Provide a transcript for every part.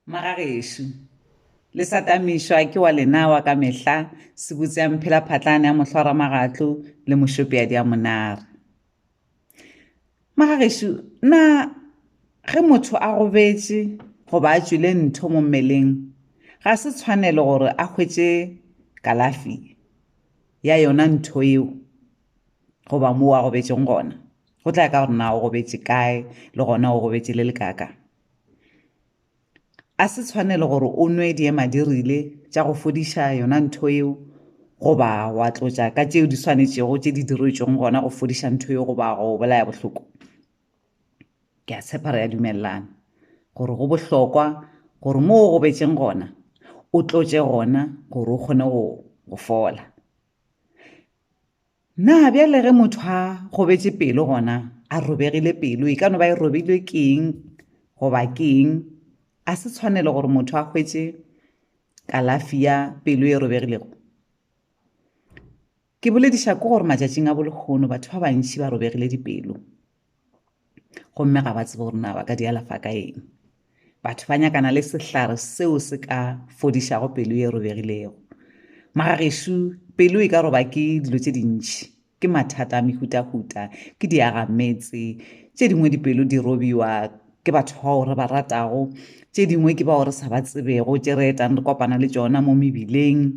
Magagesho le satamišwa ke wa lenawa ka mehla se butse ya mphela phatlane ya mohlora magatlo le mošopeadi ya monare. Magagesho na ge motho a gobetše goba a tšwile ntho mo mmeleng ga se tshwanelo gore a hwetše kalafi ya yona ntho eo goba moo a gobetšeng gona. Go tla ka gore na o gobetše kae le gona o gobetše le lekaka. A se tshwanelo gore o nwe diema di rile tša go fodiša yona ntho eo goba wa tlotša ka tšeo di swanetšego tše di diretšweng gona go fodiša ntho eo goba go bolaya bohloko. Ke a tshepa re a dumelelana gore go bohlokwa gore moo o gobetšeng gona o tlotše gona gore o kgone go fola. Na bjale ge motho a gobetše pelo gona a robegile pelo e ka no ba e robilwe ke eng goba ke eng, a se tshwanelo gore motho a hwetše kalafi ya pelo e robegilego. Ke bolediša ke gore matšatšing a bolekgono batho ba bantši ba robegile dipelo gomme ga ba tsebe gore na ba ka di alafa ka eng. Batho ba nyakana le sehlare seo se ka fodišago pelo e robegilego. Magagesho pelo e ka roba ke dilo tše dintši, ke mathata a mehutahuta, ke diagametse, tše dingwe dipelo di robiwa ke batho bao re ba ratago, tše dingwe ke bao re sa ba tsebego tše re etang re kopana le tšona mo mebileng.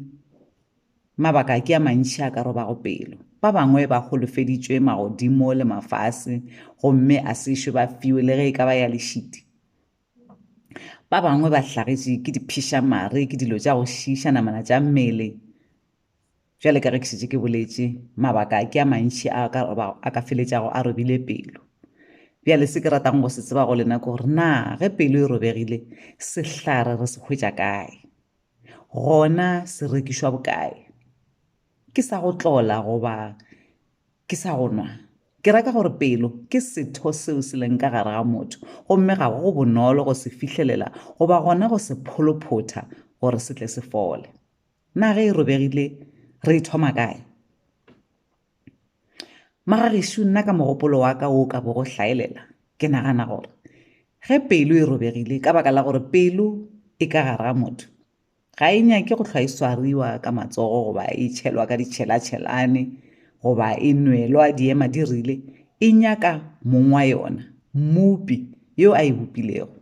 Mabaka ke a mantši a ka robago pelo. Ba bangwe ba holofeditšwe magodimo le mafase gomme a sešwe ba fiwe le ge e ka ba ya lešiti. Ba bangwe ba hlagetše ke diphišamare, ke dilo tša go šiša namana tša mmele. Jwale ka ge ke šetše ke boletše mabaka ke a mantši a ka feletšago a robile pelo. Bjale se ke ratang go se tseba go lena ke gore na ge pelo e robegile sehlare re se hwetša kae, gona se rekišwa bokae, ke sa go tlola goba ke sa go nwa. Ke raka gore pelo ke setho seo se leng ka gare ga motho gomme ga go bonolo go se fihlelela goba gona go se pholophotha gore se tle se fole. Na ge e robegile re thoma kae? Magagesho nna ka mogopolo wa ka o ka bo go hlaelela ke nagana gore ge pelo e robegile ka baka la gore pelo e ka gare ga motho ga e nyake go hlwa e swariwa ka matsogo goba e tšhelwa ka ditšhela-tšhelane goba e nwelwa diema di rile. E nyaka mong wa yona, mmupi yo a e bopilego.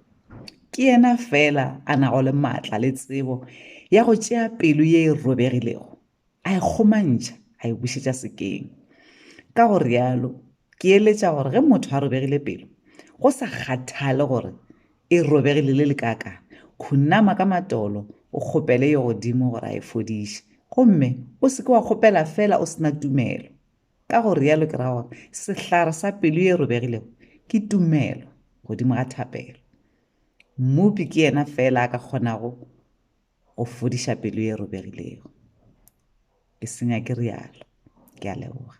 Ke yena fela a nago le maatla le tsebo ya go tšea pelo ye e robegilego a e kgomantšha a e bušetša sekeng. Ka go rialo ke eletša gore ge motho a robegile pelo go sa kgathale gore e robegile le lekaka, khunama ka matolo o kgopele yo godimo gore a e fodiše gomme o se ke wa kgopela fela o sena tumelo. Ka go rialo ke ra gore sehlare sa pelo e robegilego ke tumelo godimo ga thapelo. Mmupi ke yena fela a ka kgonago go fodiša pelo e robegilego. Ke senya ke rialo. Ke a leboga.